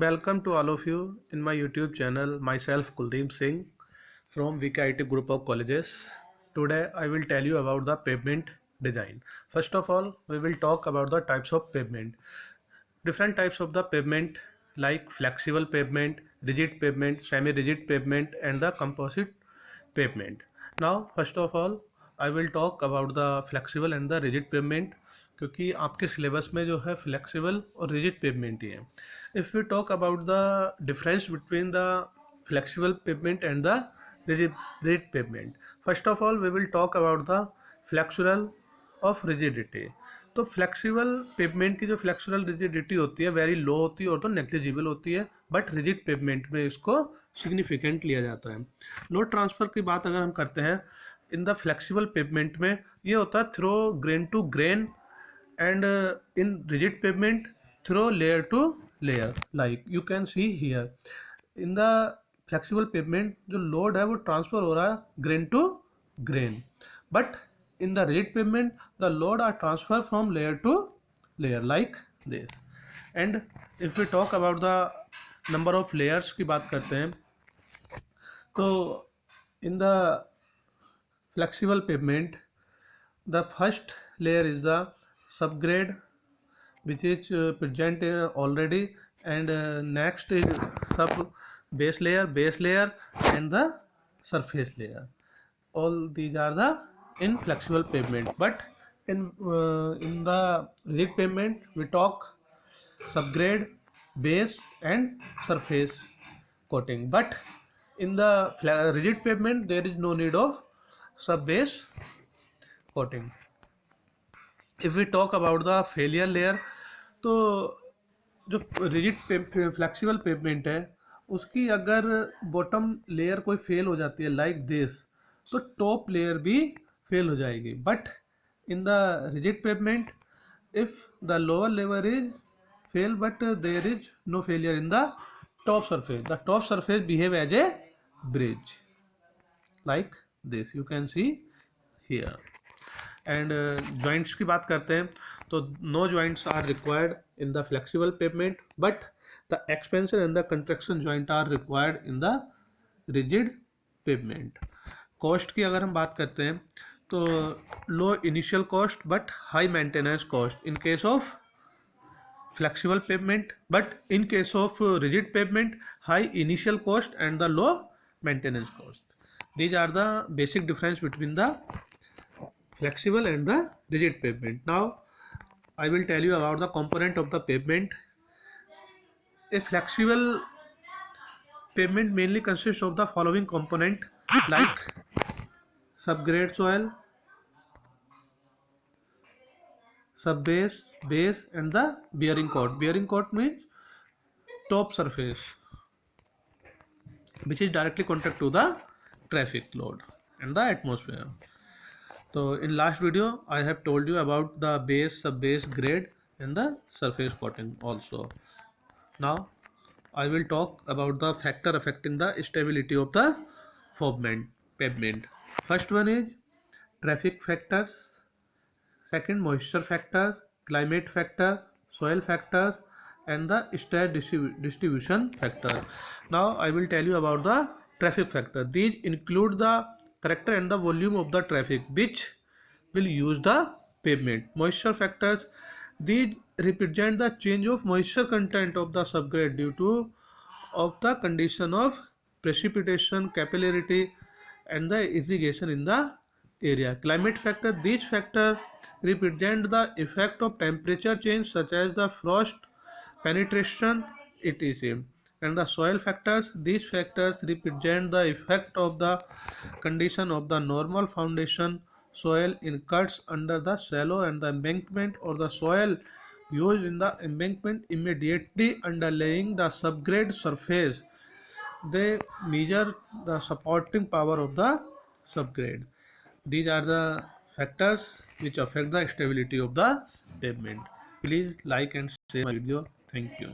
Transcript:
Welcome to all of you in my YouTube channel. Myself Kuldeep Singh from VKIT Group of Colleges. Today I will tell you about the pavement design. First of all, we will talk about the types of pavement. Different types of the pavement like flexible pavement, rigid pavement, semi-rigid pavement and the composite pavement. Now first of all I will talk about the flexible and the rigid pavement क्योंकि आपके syllabus में जो है flexible और rigid pavement ही है. If we talk about the difference between the flexible pavement and the rigid pavement, first of all we will talk about the flexural of rigidity. तो flexible pavement की जो flexural rigidity होती है very low होती है और तो negligible होती है, बट रिजिड पेवमेंट में इसको सिग्निफिकेंट लिया जाता है. लोड ट्रांसफ़र की बात अगर हम करते हैं इन द फ्लेक्सिबल पेवमेंट में ये होता है through grain to grain and in rigid pavement through layer to layer, like you can see here. In the flexible pavement जो लोड है वो ट्रांसफर हो रहा है grain to grain, but in the rigid pavement the load are transfer from layer to layer like this. And if we talk about the number of layers की बात करते हैं तो in the flexible pavement the first layer is the subgrade which is present already, and next is sub base layer and the surface layer. All these are the in flexible pavement, but in the rigid pavement we talk subgrade, base and surface coating, but in the rigid pavement there is no need of sub base coating. If we talk about the failure layer, तो जो rigid flexible pavement है उसकी अगर bottom layer कोई fail हो जाती है like this, तो टॉप लेयर भी फेल हो जाएगी. But in the rigid pavement if the lower layer is fail but there is no failure in the top surface, the top surface behave as a bridge like this, you can see here. And joints की बात करते हैं तो no joints are required in the flexible pavement, but the expansion and the contraction joint are required in the rigid pavement. Cost की अगर हम बात करते हैं तो low initial cost but high maintenance cost in case of flexible pavement, but in case of rigid pavement high initial cost and the low maintenance cost. These are the basic difference between the flexible and the rigid pavement. Now I will tell you about the component of the pavement. A flexible pavement mainly consists of the following component like subgrade soil, subbase, base and the bearing coat. Bearing coat means top surface which is directly contact to the traffic load and the atmosphere. So in last video I have told you about the base, sub-base, grade and the surface coating also. Now I will talk about the factor affecting the stability of the pavement. First one is traffic factors, second moisture factors, climate factor, soil factors and the stress distribution factor. Now I will tell you about the traffic factor. These include the character and the volume of the traffic which will use the pavement. Moisture factors, these represent the change of moisture content of the subgrade due to of the condition of precipitation, capillarity and the irrigation in the area. Climate factor, these factors represent the effect of temperature change such as the frost penetration etc. And the soil factors, these factors represent the effect of the condition of the normal foundation soil in cuts under the shallow and the embankment or the soil used in the embankment immediately underlying the subgrade surface. They measure the supporting power of the subgrade. These are the factors which affect the stability of the pavement. Please like and share my video. Thank you.